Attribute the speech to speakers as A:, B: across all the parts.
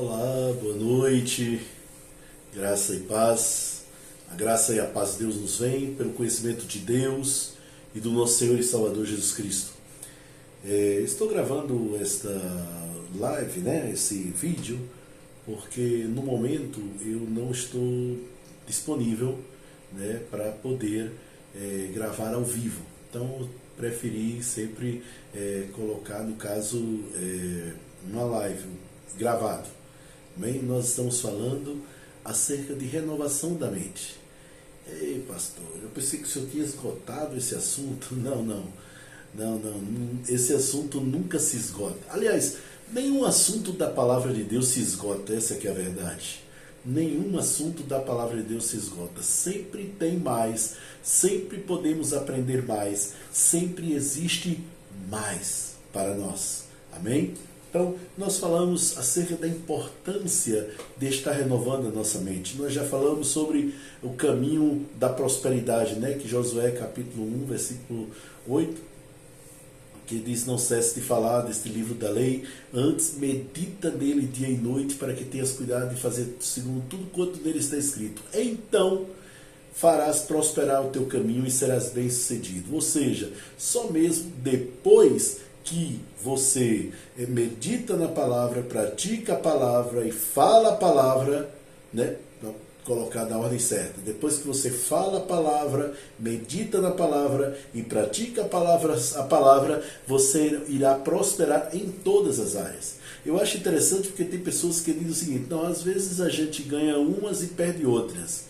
A: Olá, boa noite, graça e paz. A graça e a paz de Deus nos vem pelo conhecimento de Deus e do nosso Senhor e Salvador Jesus Cristo. Estou gravando esta live, esse vídeo, porque no momento eu não estou disponível para poder gravar ao vivo. Então preferi sempre colocar, no caso, uma live gravado. Bem, nós estamos falando acerca de renovação da mente. Ei, pastor, eu pensei que o senhor tinha esgotado esse assunto. Não. Esse assunto nunca se esgota. Aliás, nenhum assunto da palavra de Deus se esgota, essa que é a verdade. Nenhum assunto da palavra de Deus se esgota. Sempre tem mais, sempre podemos aprender mais, sempre existe mais para nós. Amém? Então, nós falamos acerca da importância de estar renovando a nossa mente. Nós já falamos sobre o caminho da prosperidade, que Josué capítulo 1, versículo 8, que diz: não cesse de falar deste livro da lei, antes medita nele dia e noite, para que tenhas cuidado de fazer segundo tudo quanto nele está escrito. Então farás prosperar o teu caminho e serás bem-sucedido. Ou seja, só mesmo depois que você medita na palavra, pratica a palavra e fala a palavra, colocar na ordem certa. Depois que você fala a palavra, medita na palavra e pratica a palavra, você irá prosperar em todas as áreas. Eu acho interessante porque tem pessoas que dizem o seguinte: não, às vezes a gente ganha umas e perde outras.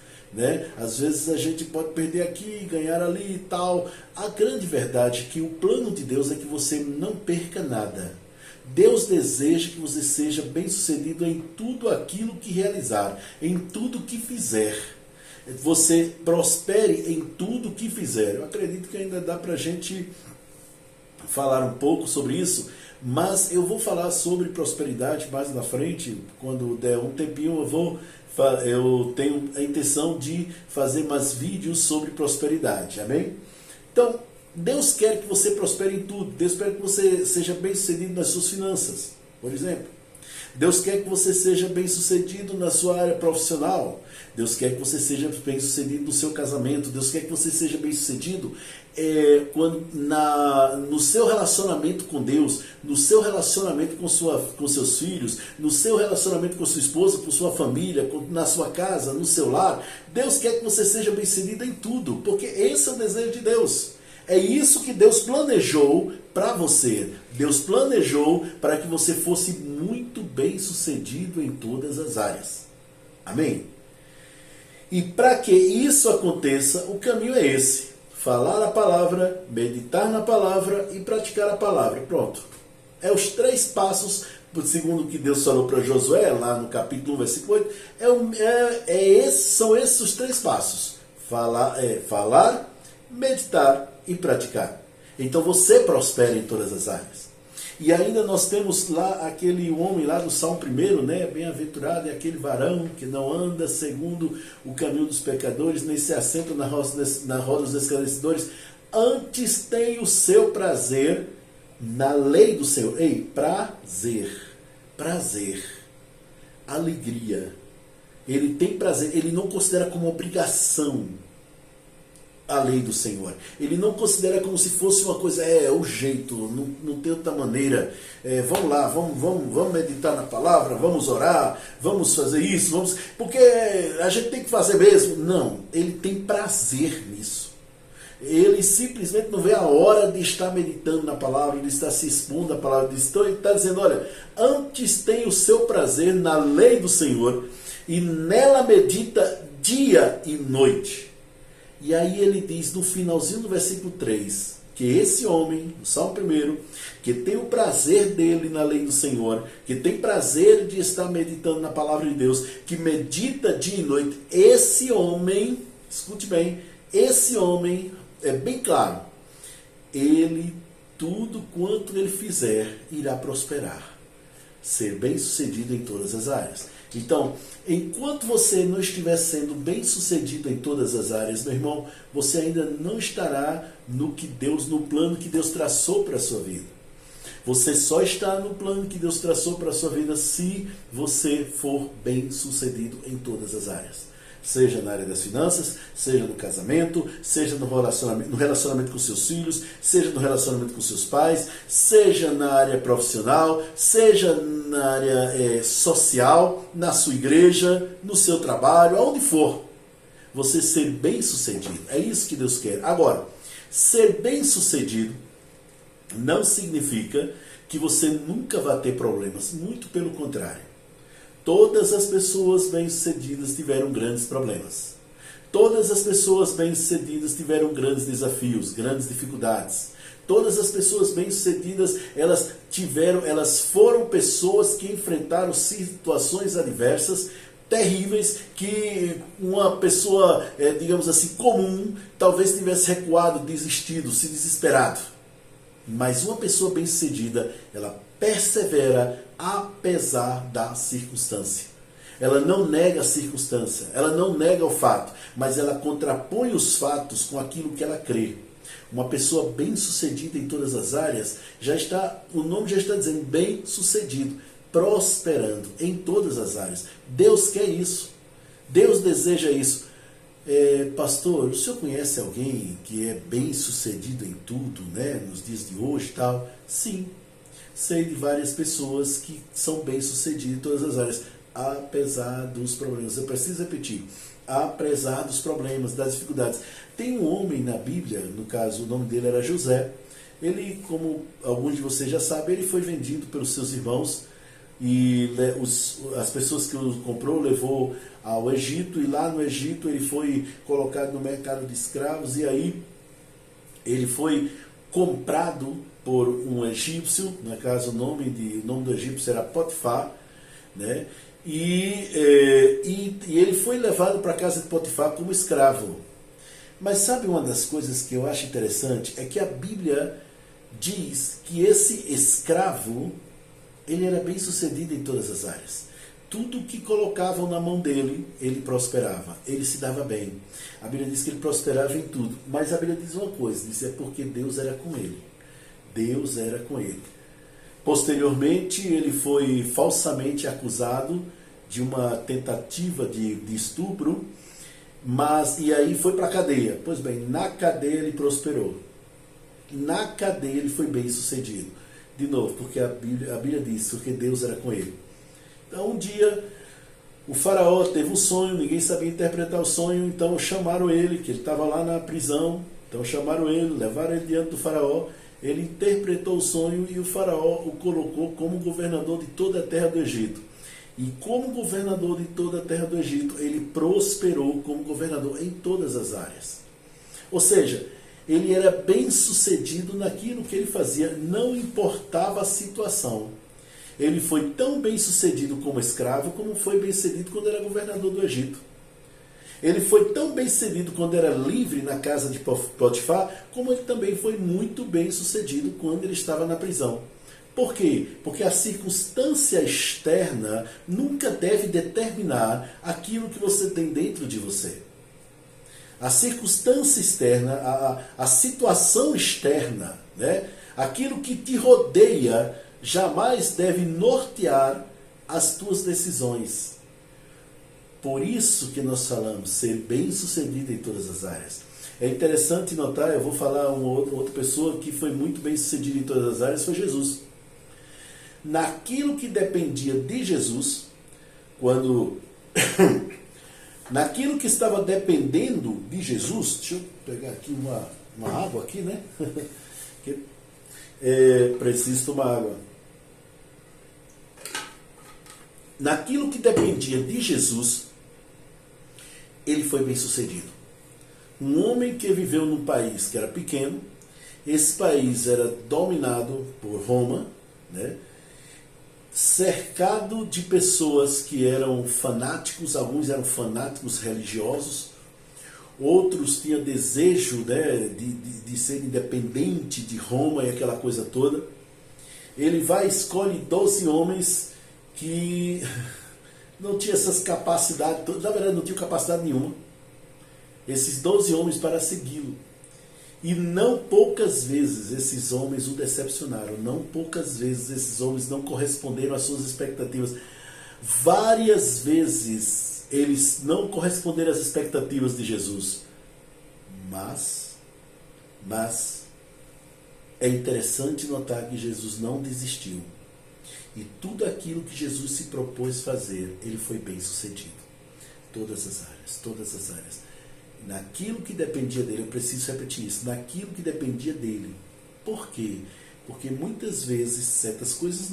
A: Às vezes a gente pode perder aqui, ganhar ali e tal. A grande verdade é que o plano de Deus é que você não perca nada. Deus deseja que você seja bem-sucedido em tudo aquilo que realizar, em tudo que fizer. Você prospere em tudo que fizer. Eu acredito que ainda dá para a gente falar um pouco sobre isso, mas eu vou falar sobre prosperidade mais na frente. Quando der um tempinho eu tenho a intenção de fazer mais vídeos sobre prosperidade, amém? Então, Deus quer que você prospere em tudo. Deus quer que você seja bem-sucedido nas suas finanças, por exemplo. Deus quer que você seja bem-sucedido na sua área profissional. Deus quer que você seja bem-sucedido no seu casamento. Deus quer que você seja bem-sucedido no seu relacionamento com Deus, no seu relacionamento com seus filhos, no seu relacionamento com sua esposa, com sua família, na sua casa, no seu lar. Deus quer que você seja bem-sucedido em tudo, porque esse é o desejo de Deus. É isso que Deus planejou para você. Deus planejou para que você fosse muito bem-sucedido em todas as áreas. Amém? E para que isso aconteça, o caminho é esse: falar a palavra, meditar na palavra e praticar a palavra. Pronto. É os 3 passos, segundo o que Deus falou para Josué, lá no capítulo 1, versículo 8. São esses os 3 passos. Falar, meditar e praticar. Então você prospera em todas as áreas. E ainda nós temos lá aquele homem lá do Salmo 1, bem-aventurado é aquele varão que não anda segundo o caminho dos pecadores, nem se assenta na roda dos escarnecedores, antes tem o seu prazer na lei do Senhor. Ei, prazer, alegria. Ele tem prazer, ele não considera como obrigação a lei do Senhor. Ele não considera como se fosse uma coisa, o jeito, não tem outra maneira. Vamos lá, vamos meditar na palavra, vamos orar, vamos fazer isso, porque a gente tem que fazer mesmo. Não, ele tem prazer nisso. Ele simplesmente não vê a hora de estar meditando na palavra, de estar se expondo à palavra. Então ele está dizendo: olha, antes tem o seu prazer na lei do Senhor, e nela medita dia e noite. E aí ele diz no finalzinho do versículo 3, que esse homem, o Salmo 1, que tem o prazer dele na lei do Senhor, que tem prazer de estar meditando na palavra de Deus, que medita dia e noite, esse homem, escute bem, esse homem, é bem claro, tudo quanto ele fizer, irá prosperar, ser bem-sucedido em todas as áreas. Então, enquanto você não estiver sendo bem-sucedido em todas as áreas, meu irmão, você ainda não estará no plano que Deus traçou para a sua vida. Você só está no plano que Deus traçou para a sua vida se você for bem sucedido em todas as áreas. Seja na área das finanças, seja no casamento, seja no relacionamento com seus filhos, seja no relacionamento com seus pais, seja na área profissional, seja na área social, na sua igreja, no seu trabalho, aonde for. Você ser bem sucedido. É isso que Deus quer. Agora, ser bem sucedido não significa que você nunca vai ter problemas. Muito pelo contrário. Todas as pessoas bem-sucedidas tiveram grandes problemas. Todas as pessoas bem-sucedidas tiveram grandes desafios, grandes dificuldades. Todas as pessoas bem-sucedidas, elas foram pessoas que enfrentaram situações adversas, terríveis, que uma pessoa, digamos assim, comum, talvez tivesse recuado, desistido, se desesperado. Mas uma pessoa bem-sucedida, ela persevera apesar da circunstância. Ela não nega a circunstância, ela não nega o fato, mas ela contrapõe os fatos com aquilo que ela crê. Uma pessoa bem-sucedida em todas as áreas, o nome já está dizendo bem-sucedido, prosperando em todas as áreas. Deus quer isso. Deus deseja isso. Pastor, o senhor conhece alguém que é bem-sucedido em tudo, né, nos dias de hoje e tal? Sim. Sei de várias pessoas que são bem-sucedidas em todas as áreas, apesar dos problemas. Eu preciso repetir, apesar dos problemas, das dificuldades. Tem um homem na Bíblia, no caso o nome dele era José. Ele, como alguns de vocês já sabem, ele foi vendido pelos seus irmãos e as pessoas que o comprou levou ao Egito, e lá no Egito ele foi colocado no mercado de escravos, e aí ele foi comprado por um egípcio. No caso o nome do egípcio era Potifar, né? E ele foi levado para a casa de Potifar como escravo. Mas sabe uma das coisas que eu acho interessante? É que a Bíblia diz que esse escravo, ele era bem sucedido em todas as áreas. Tudo que colocavam na mão dele, ele prosperava, ele se dava bem. A Bíblia diz que ele prosperava em tudo, mas a Bíblia diz uma coisa, diz é porque Deus era com ele. Deus era com ele. Posteriormente, ele foi falsamente acusado de uma tentativa de estupro, e aí foi para a cadeia. Pois bem, na cadeia ele prosperou. Na cadeia ele foi bem sucedido. De novo, porque a Bíblia diz, porque Deus era com ele. Então um dia o faraó teve um sonho, ninguém sabia interpretar o sonho, então chamaram ele, que ele estava lá na prisão, então chamaram ele, levaram ele diante do faraó, ele interpretou o sonho e o faraó o colocou como governador de toda a terra do Egito. E como governador de toda a terra do Egito, ele prosperou como governador em todas as áreas. Ou seja, ele era bem sucedido naquilo que ele fazia, não importava a situação. Ele foi tão bem sucedido como escravo, como foi bem sucedido quando era governador do Egito. Ele foi tão bem sucedido quando era livre na casa de Potifar, como ele também foi muito bem sucedido quando ele estava na prisão. Por quê? Porque a circunstância externa nunca deve determinar aquilo que você tem dentro de você. A circunstância externa, a situação externa, né? Aquilo que te rodeia, jamais deve nortear as tuas decisões. Por isso que nós falamos, ser bem-sucedido em todas as áreas. É interessante notar, eu vou falar uma outra pessoa que foi muito bem-sucedida em todas as áreas, foi Jesus. Naquilo que dependia de Jesus, naquilo que estava dependendo de Jesus, deixa eu pegar aqui uma água aqui, né? Preciso tomar água. Naquilo que dependia de Jesus, ele foi bem sucedido. Um homem que viveu num país que era pequeno, esse país era dominado por Roma, né? Cercado de pessoas que eram fanáticos, alguns eram fanáticos religiosos, outros tinham desejo, né, de ser independente de Roma e aquela coisa toda. Ele vai e escolhe 12 homens que não tinham essas capacidades, na verdade não tinham capacidade nenhuma, esses 12 homens para segui-lo. E não poucas vezes esses homens o decepcionaram, não poucas vezes esses homens não corresponderam às suas expectativas. Várias vezes eles não corresponderam às expectativas de Jesus. Mas é interessante notar que Jesus não desistiu. E tudo aquilo que Jesus se propôs fazer, ele foi bem sucedido. Todas as áreas. Naquilo que dependia dele, eu preciso repetir isso, naquilo que dependia dele. Por quê? Porque muitas vezes certas coisas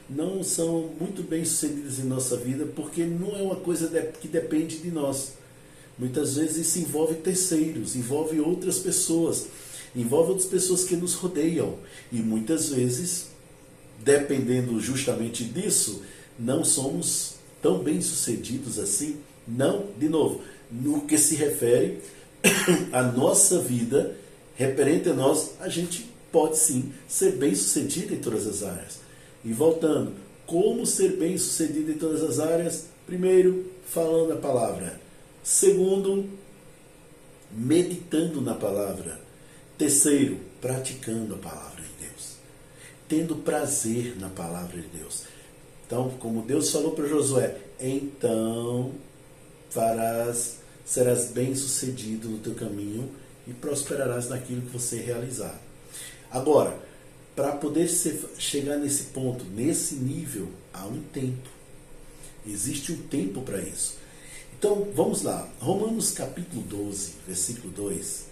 A: não são muito bem sucedidas em nossa vida, porque não é uma coisa que depende de nós. Muitas vezes isso envolve terceiros, envolve outras pessoas que nos rodeiam. E muitas vezes, dependendo justamente disso, não somos tão bem sucedidos assim. Não, de novo, no que se refere à nossa vida, referente a nós, a gente pode sim ser bem sucedido em todas as áreas. E voltando, como ser bem sucedido em todas as áreas? Primeiro, falando a palavra. Segundo, meditando na palavra. Terceiro, praticando a palavra de Deus. Tendo prazer na palavra de Deus. Então, como Deus falou para Josué, então serás bem sucedido no teu caminho e prosperarás naquilo que você realizar. Agora, para poder chegar nesse ponto, nesse nível, há um tempo. Existe um tempo para isso. Então, vamos lá. Romanos capítulo 12, versículo 2,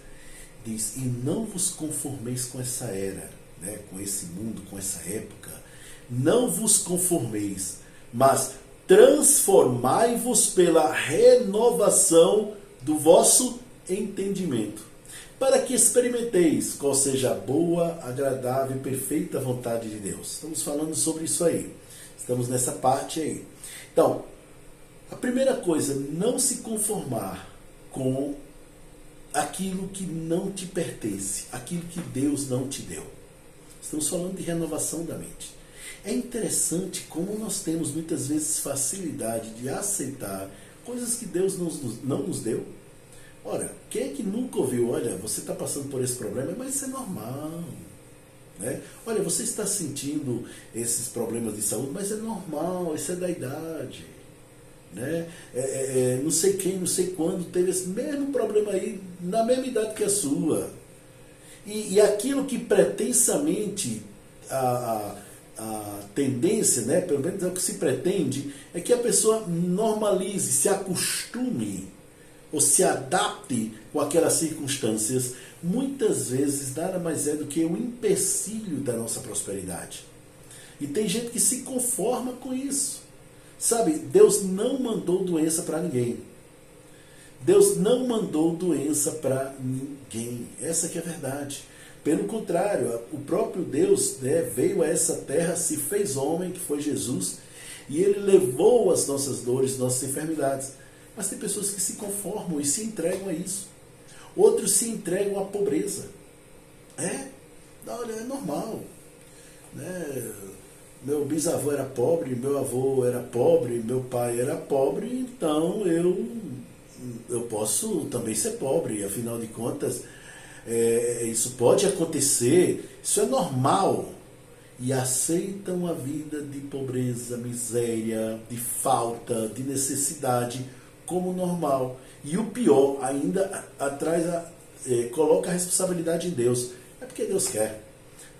A: diz: e não vos conformeis com essa era, né, com esse mundo, com essa época. Não vos conformeis, mas transformai-vos pela renovação do vosso entendimento, para que experimenteis qual seja a boa, agradável e perfeita vontade de Deus. Estamos falando sobre isso aí. Estamos nessa parte aí. Então, a primeira coisa, não se conformar com aquilo que não te pertence, aquilo que Deus não te deu. Estamos falando de renovação da mente. É interessante como nós temos muitas vezes facilidade de aceitar coisas que Deus não nos deu. Ora, quem é que nunca ouviu? Olha, você está passando por esse problema, mas isso é normal. Né? Olha, você está sentindo esses problemas de saúde, mas é normal, isso é da idade. Né? Não sei quem, não sei quando teve esse mesmo problema aí, na mesma idade que a sua. E aquilo que pretensamente a tendência, né, pelo menos é o que se pretende, é que a pessoa normalize, se acostume ou se adapte com aquelas circunstâncias. Muitas vezes nada mais é do que o empecilho da nossa prosperidade. E tem gente que se conforma com isso. Sabe, Deus não mandou doença para ninguém. Deus não mandou doença para ninguém. Essa que é a verdade. Pelo contrário, o próprio Deus, né, veio a essa terra, se fez homem, que foi Jesus, e Ele levou as nossas dores, nossas enfermidades. Mas tem pessoas que se conformam e se entregam a isso. Outros se entregam à pobreza. Olha, é normal. Né? Meu bisavô era pobre, meu avô era pobre, meu pai era pobre, então eu posso também ser pobre. Afinal de contas, isso pode acontecer, isso é normal. E aceitam a vida de pobreza, miséria, de falta, de necessidade como normal. E o pior, ainda coloca a responsabilidade em Deus. É porque Deus quer.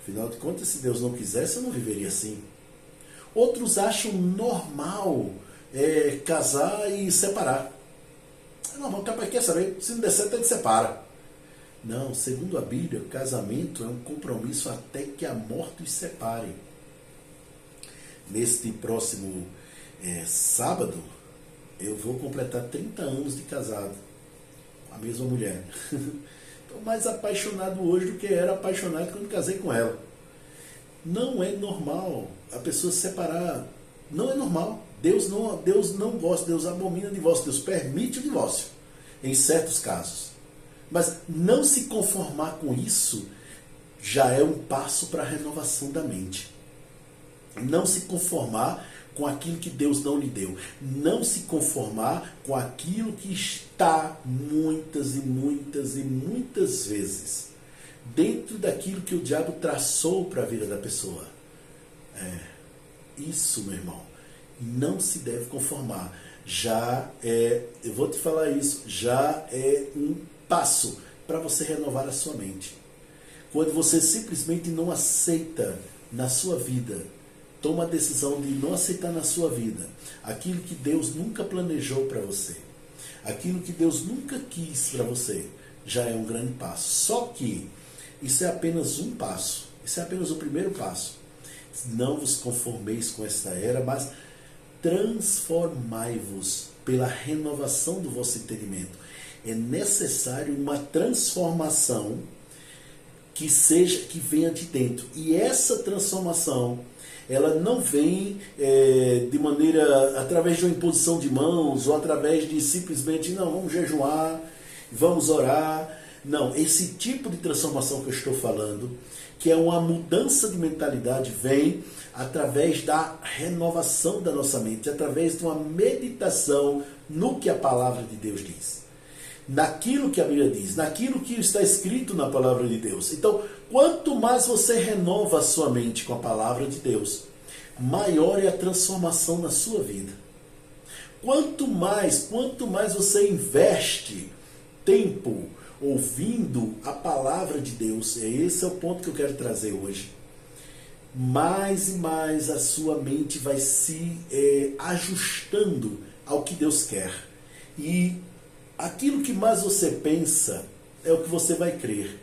A: Afinal de contas, se Deus não quisesse, eu não viveria assim. Outros acham normal casar e separar. É normal, capaz, quer saber? Se não der certo, ele separa. Não, segundo a Bíblia, o casamento é um compromisso até que a morte os separe. Neste próximo sábado, eu vou completar 30 anos de casado com a mesma mulher. Estou mais apaixonado hoje do que era apaixonado quando casei com ela. Não é normal a pessoa se separar. Não é normal. Deus não gosta, Deus abomina o divórcio, Deus permite o divórcio em certos casos. Mas não se conformar com isso já é um passo para a renovação da mente. Não se conformar com aquilo que Deus não lhe deu. Não se conformar com aquilo que está muitas e muitas e muitas vezes dentro daquilo que o diabo traçou para a vida da pessoa. Isso, meu irmão, não se deve conformar. Eu vou te falar isso, já é um passo para você renovar a sua mente. Quando você simplesmente não aceita na sua vida, toma a decisão de não aceitar na sua vida aquilo que Deus nunca planejou para você, aquilo que Deus nunca quis para você, já é um grande passo. Só que isso é apenas um passo, isso é apenas o primeiro passo. Não vos conformeis com esta era, mas transformai-vos pela renovação do vosso entendimento. É necessário uma transformação que venha de dentro. E essa transformação, ela não vem de maneira, através de uma imposição de mãos, ou através de simplesmente, não, vamos jejuar, vamos orar. Não, esse tipo de transformação que eu estou falando, que é uma mudança de mentalidade, vem através da renovação da nossa mente, através de uma meditação no que a palavra de Deus diz, naquilo que a Bíblia diz, naquilo que está escrito na palavra de Deus. Então, quanto mais você renova a sua mente com a palavra de Deus, maior é a transformação na sua vida. Quanto mais você investe tempo ouvindo a palavra de Deus, esse é o ponto que eu quero trazer hoje, mais e mais a sua mente vai se ajustando ao que Deus quer. E aquilo que mais você pensa é o que você vai crer.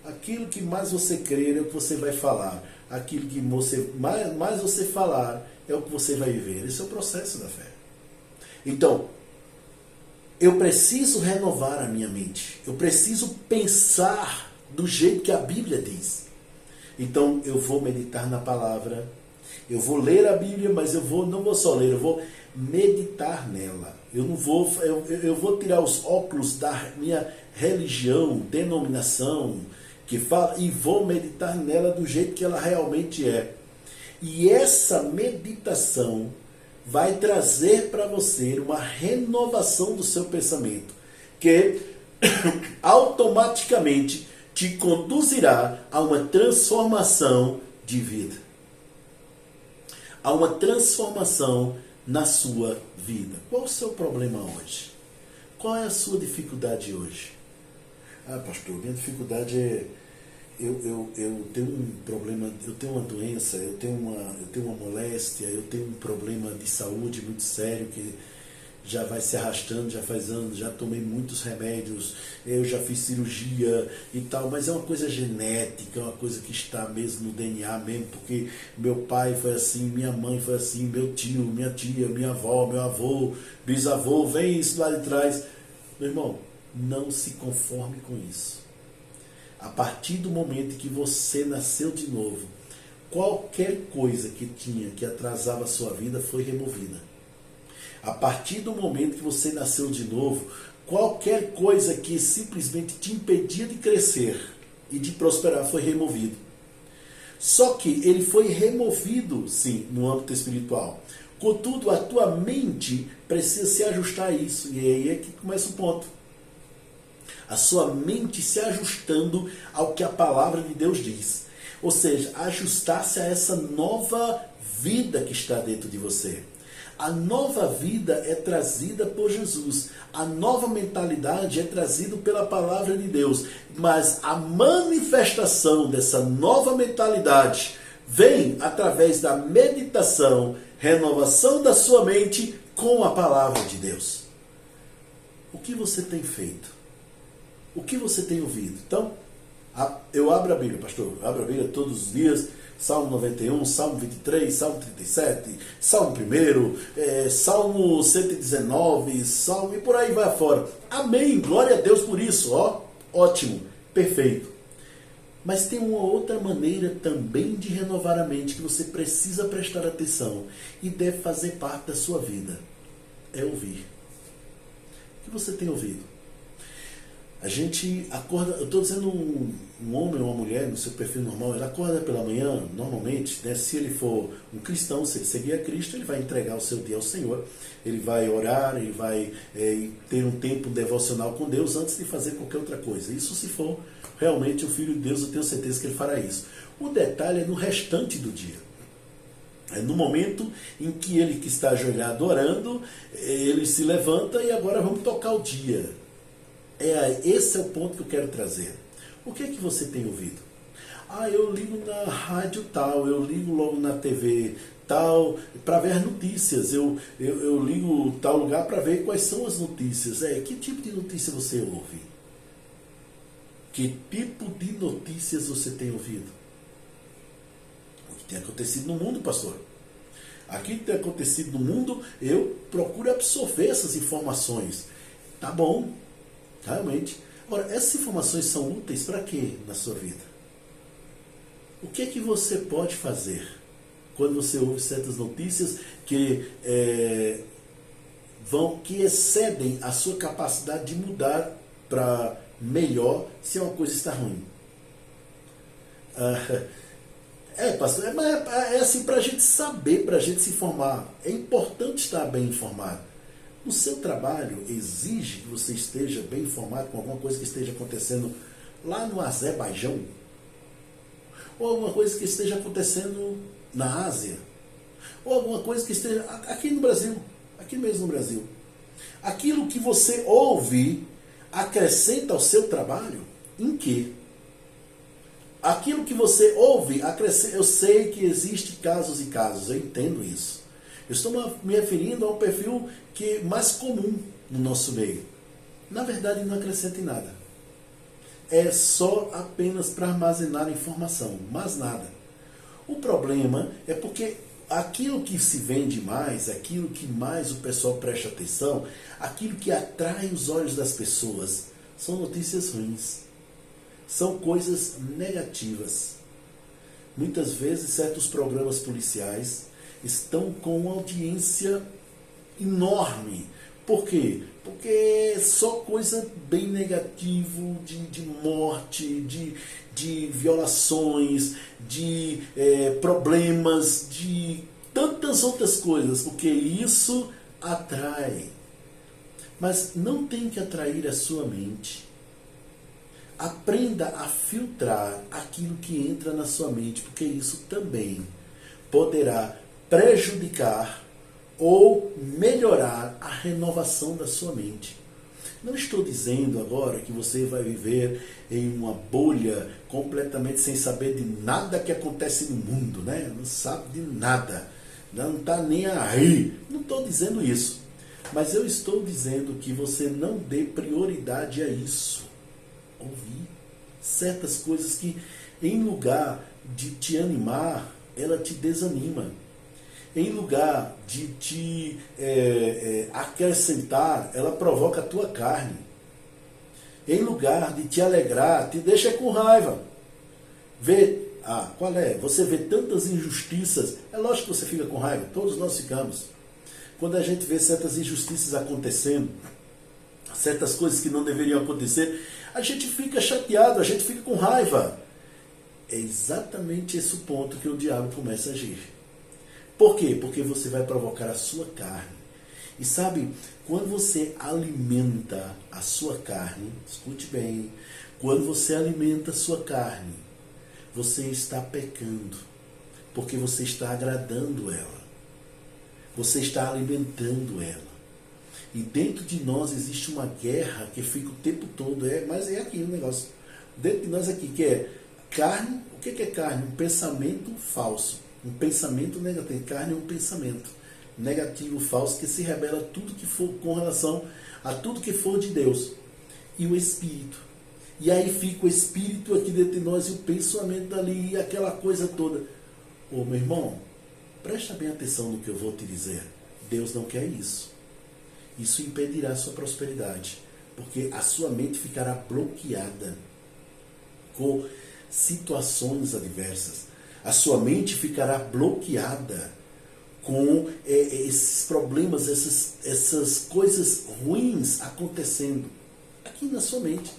A: Aquilo que mais você crer é o que você vai falar. Aquilo que mais você falar é o que você vai viver. Esse é o processo da fé. Então, eu preciso renovar a minha mente. Eu preciso pensar do jeito que a Bíblia diz. Então, eu vou meditar na palavra. Eu vou ler a Bíblia, mas não vou só ler, eu vou meditar nela. Eu vou tirar os óculos da minha religião, denominação, que fala, e vou meditar nela do jeito que ela realmente é. E essa meditação vai trazer para você uma renovação do seu pensamento, que automaticamente te conduzirá a uma transformação de vida, a uma transformação na sua vida. Qual o seu problema hoje? Qual é a sua dificuldade hoje? Pastor, minha dificuldade é eu tenho um problema, eu tenho uma doença, eu tenho uma moléstia, eu tenho um problema de saúde muito sério que já vai se arrastando, já faz anos, já tomei muitos remédios, eu já fiz cirurgia e tal, mas é uma coisa genética, é uma coisa que está mesmo no DNA mesmo, porque meu pai foi assim, minha mãe foi assim, meu tio, minha tia, minha avó, meu avô, bisavô, vem isso lá de trás. Meu irmão, não se conforme com isso. A partir do momento que você nasceu de novo, qualquer coisa que atrasava a sua vida foi removida. A partir do momento que você nasceu de novo, qualquer coisa que simplesmente te impedia de crescer e de prosperar foi removido. Só que ele foi removido, sim, no âmbito espiritual. Contudo, a tua mente precisa se ajustar a isso. E aí é que começa o ponto. A sua mente se ajustando ao que a palavra de Deus diz. Ou seja, ajustar-se a essa nova vida que está dentro de você. A nova vida é trazida por Jesus. A nova mentalidade é trazida pela palavra de Deus. Mas a manifestação dessa nova mentalidade vem através da meditação, renovação da sua mente com a palavra de Deus. O que você tem feito? O que você tem ouvido? Então, eu abro a Bíblia, pastor. Eu abro a Bíblia todos os dias. Salmo 91, Salmo 23, Salmo 37, Salmo 1, Salmo 119, Salmo e por aí vai afora. Amém, glória a Deus por isso, ó, ótimo, perfeito. Mas tem uma outra maneira também de renovar a mente que você precisa prestar atenção e deve fazer parte da sua vida. É ouvir. O que você tem ouvido? A gente acorda, eu estou dizendo um homem ou uma mulher no seu perfil normal, ele acorda pela manhã, normalmente, né, se ele for um cristão, se ele seguir a Cristo, ele vai entregar o seu dia ao Senhor, ele vai orar, ele vai ter um tempo devocional com Deus antes de fazer qualquer outra coisa. Isso se for realmente o Filho de Deus, eu tenho certeza que ele fará isso. O detalhe é no restante do dia. É no momento em que ele que está ajoelhado orando, ele se levanta e agora vamos tocar o dia. Esse é o ponto que eu quero trazer. O que é que você tem ouvido? Eu ligo na rádio tal, eu ligo logo na TV tal, para ver as notícias. Eu ligo tal lugar para ver quais são as notícias. Que tipo de notícia você ouve? Que tipo de notícias você tem ouvido? O que tem acontecido no mundo, pastor? Aqui tem acontecido no mundo, eu procuro absorver essas informações. Tá bom. Realmente. Agora, essas informações são úteis para quê na sua vida? O que é que você pode fazer quando você ouve certas notícias que excedem a sua capacidade de mudar para melhor se uma coisa está ruim? Pastor, é assim para a gente saber, para a gente se informar. É importante estar bem informado. O seu trabalho exige que você esteja bem informado com alguma coisa que esteja acontecendo lá no Azerbaijão? Ou alguma coisa que esteja acontecendo na Ásia? Ou alguma coisa que esteja aqui no Brasil? Aqui mesmo no Brasil. Aquilo que você ouve acrescenta ao seu trabalho? Em quê? Aquilo que você ouve acrescenta... Eu sei que existem casos e casos, eu entendo isso. Eu estou me referindo a um perfil que é mais comum no nosso meio. Na verdade, não acrescenta em nada. É só apenas para armazenar informação, mais nada. O problema é porque aquilo que se vende mais, aquilo que mais o pessoal presta atenção, aquilo que atrai os olhos das pessoas, são notícias ruins. São coisas negativas. Muitas vezes, certos programas policiais estão com uma audiência enorme. Por quê? Porque é só coisa bem negativa, de morte, de violações, de problemas, de tantas outras coisas, porque isso atrai. Mas não tem que atrair a sua mente. Aprenda a filtrar aquilo que entra na sua mente, porque isso também poderá prejudicar ou melhorar a renovação da sua mente. Não estou dizendo agora que você vai viver em uma bolha completamente sem saber de nada que acontece no mundo, né? Não sabe de nada, não está nem aí. Não estou dizendo isso, mas eu estou dizendo que você não dê prioridade a isso. Ouvir certas coisas que, em lugar de te animar, ela te desanima. Em lugar de te acrescentar, ela provoca a tua carne. Em lugar de te alegrar, te deixa com raiva. Qual é? Você vê tantas injustiças, é lógico que você fica com raiva, todos nós ficamos. Quando a gente vê certas injustiças acontecendo, certas coisas que não deveriam acontecer, a gente fica chateado, a gente fica com raiva. É exatamente esse o ponto que o diabo começa a agir. Por quê? Porque você vai provocar a sua carne. E sabe, quando você alimenta a sua carne, escute bem, quando você alimenta a sua carne, você está pecando, porque você está agradando ela. Você está alimentando ela. E dentro de nós existe uma guerra que fica o tempo todo, mas é aqui o negócio. Dentro de nós aqui, que é carne. O que é carne? Um pensamento falso. Um pensamento negativo. Carne é um pensamento negativo, falso, que se rebela a tudo que for com relação a tudo que for de Deus. E o Espírito. E aí fica o Espírito aqui dentro de nós e o pensamento ali e aquela coisa toda. Ô meu irmão, presta bem atenção no que eu vou te dizer. Deus não quer isso. Isso impedirá a sua prosperidade, porque a sua mente ficará bloqueada com situações adversas. A sua mente ficará bloqueada com esses problemas, essas coisas ruins acontecendo aqui na sua mente.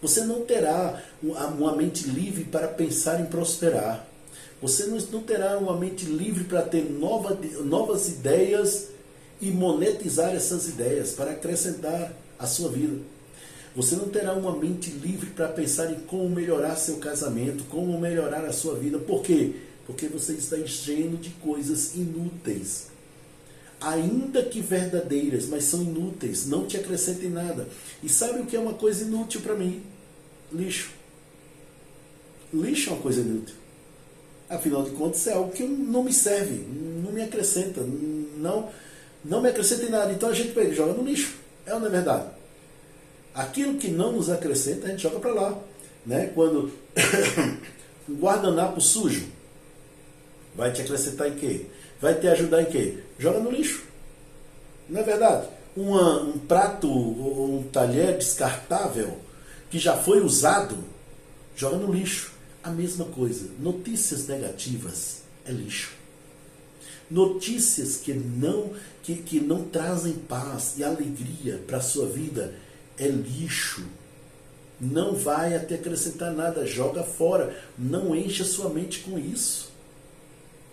A: Você não terá uma mente livre para pensar em prosperar. Você não terá uma mente livre para ter novas ideias e monetizar essas ideias para acrescentar a sua vida. Você não terá uma mente livre para pensar em como melhorar seu casamento, como melhorar a sua vida. Por quê? Porque você está enchendo de coisas inúteis. Ainda que verdadeiras, mas são inúteis, não te acrescentem nada. E sabe o que é uma coisa inútil para mim? Lixo. Lixo é uma coisa inútil. Afinal de contas, é algo que não me serve, não me acrescenta, não me acrescenta em nada. Então a gente pega e joga no lixo. É ou não é verdade? Aquilo que não nos acrescenta, a gente joga para lá. Né? Quando um guardanapo sujo vai te acrescentar em quê? Vai te ajudar em quê? Joga no lixo. Não é verdade? Um prato ou um talher descartável que já foi usado, joga no lixo. A mesma coisa. Notícias negativas é lixo. Notícias que não trazem paz e alegria para a sua vida é lixo. Não vai te acrescentar nada. Joga fora. Não encha sua mente com isso.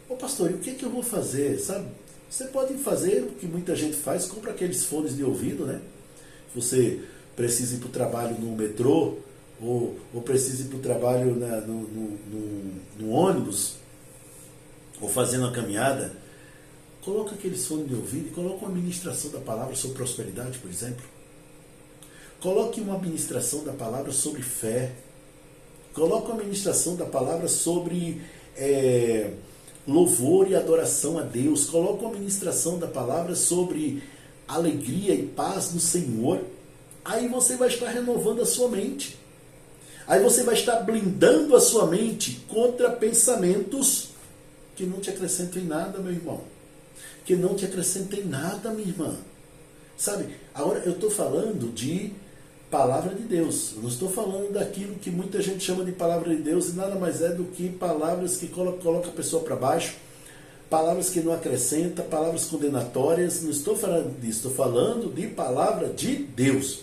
A: Ô pastor, e o que eu vou fazer? Sabe? Você pode fazer o que muita gente faz. Compra aqueles fones de ouvido, né? Você precisa ir para o trabalho no metrô, ou precisa ir para o trabalho no ônibus, ou fazendo uma caminhada, coloca aqueles fones de ouvido e coloca uma ministração da palavra sobre prosperidade, por exemplo. Coloque uma ministração da palavra sobre fé. Coloque uma ministração da palavra sobre louvor e adoração a Deus. Coloque uma ministração da palavra sobre alegria e paz no Senhor. Aí você vai estar renovando a sua mente. Aí você vai estar blindando a sua mente contra pensamentos que não te acrescentam em nada, meu irmão. Que não te acrescentem em nada, minha irmã. Sabe, agora eu estou falando de palavra de Deus. Eu não estou falando daquilo que muita gente chama de palavra de Deus e nada mais é do que palavras que colocam a pessoa para baixo, palavras que não acrescentam, palavras condenatórias. Não estou falando disso, estou falando de palavra de Deus.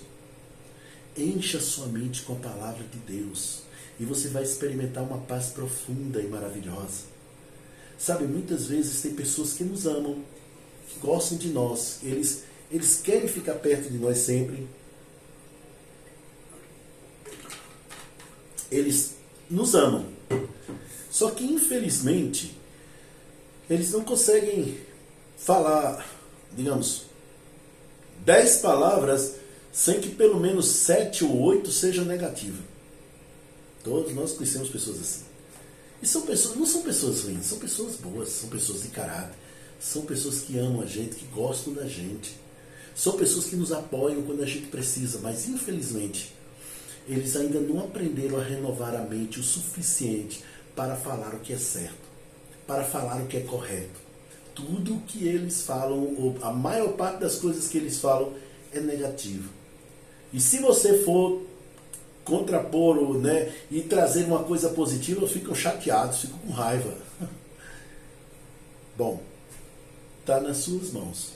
A: Encha sua mente com a palavra de Deus e você vai experimentar uma paz profunda e maravilhosa. Sabe, muitas vezes tem pessoas que nos amam, que gostam de nós, eles querem ficar perto de nós sempre. Eles nos amam. Só que, infelizmente, eles não conseguem falar, digamos, 10 palavras sem que pelo menos 7 ou 8 sejam negativas. Todos nós conhecemos pessoas assim. E não são pessoas ruins, são pessoas boas, são pessoas de caráter, são pessoas que amam a gente, que gostam da gente. São pessoas que nos apoiam quando a gente precisa, mas infelizmente eles ainda não aprenderam a renovar a mente o suficiente para falar o que é certo, para falar o que é correto. Tudo o que eles falam, ou a maior parte das coisas que eles falam, é negativo. E se você for contrapor, né, e trazer uma coisa positiva, ficam chateados, ficam com raiva. Bom, está nas suas mãos.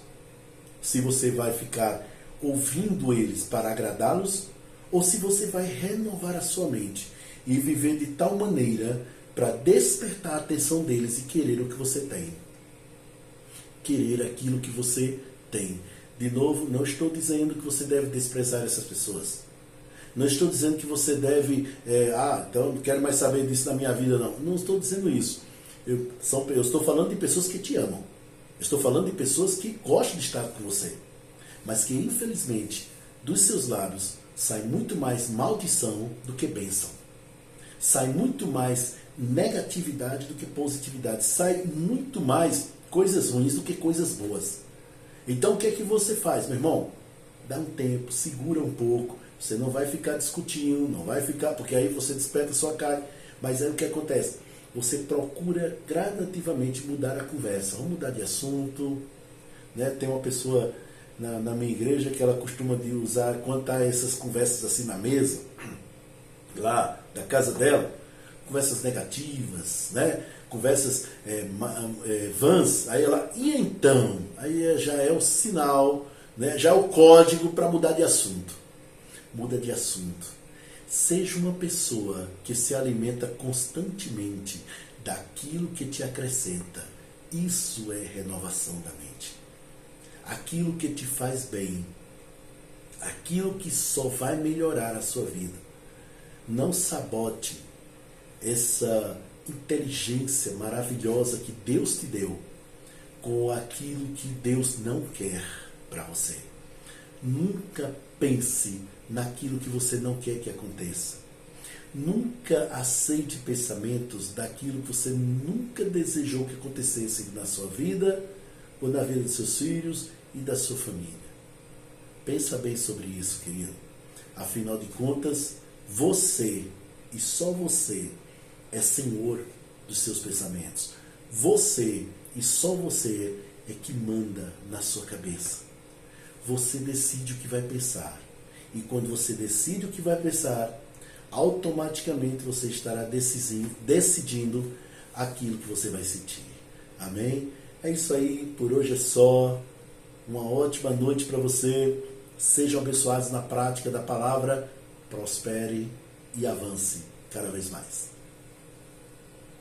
A: Se você vai ficar ouvindo eles para agradá-los, ou se você vai renovar a sua mente e viver de tal maneira para despertar a atenção deles e querer o que você tem. Querer aquilo que você tem. De novo, não estou dizendo que você deve desprezar essas pessoas. Não estou dizendo que você deve, então não quero mais saber disso na minha vida, não. Não estou dizendo isso. Eu estou falando de pessoas que te amam. Estou falando de pessoas que gostam de estar com você. Mas que, infelizmente, dos seus lábios sai muito mais maldição do que bênção. Sai muito mais negatividade do que positividade. Sai muito mais coisas ruins do que coisas boas. Então o que é que você faz, meu irmão? Dá um tempo, segura um pouco. Você não vai ficar discutindo, não vai ficar, porque aí você desperta a sua carne. Mas aí o que acontece? Você procura gradativamente mudar a conversa. Vamos mudar de assunto. Né? Tem uma pessoa na minha igreja que ela costuma de usar, quando está essas conversas assim na mesa, lá da casa dela, conversas negativas, né? Conversas vãs, aí ela, e então? Aí já é o sinal, né? Já é o código para mudar de assunto. Muda de assunto. Seja uma pessoa que se alimenta constantemente daquilo que te acrescenta. Isso é renovação da mente. Aquilo que te faz bem, aquilo que só vai melhorar a sua vida. Não sabote essa inteligência maravilhosa que Deus te deu com aquilo que Deus não quer para você. Nunca pense naquilo que você não quer que aconteça. Nunca aceite pensamentos daquilo que você nunca desejou que acontecesse na sua vida, ou na vida dos seus filhos e da sua família. Pensa bem sobre isso, querido. Afinal de contas, você, e só você, é senhor dos seus pensamentos. Você, e só você, é que manda na sua cabeça. Você decide o que vai pensar. E quando você decide o que vai pensar, automaticamente você estará decidindo aquilo que você vai sentir. Amém? É isso aí, por hoje é só. Uma ótima noite para você. Sejam abençoados na prática da palavra. Prospere e avance cada vez mais.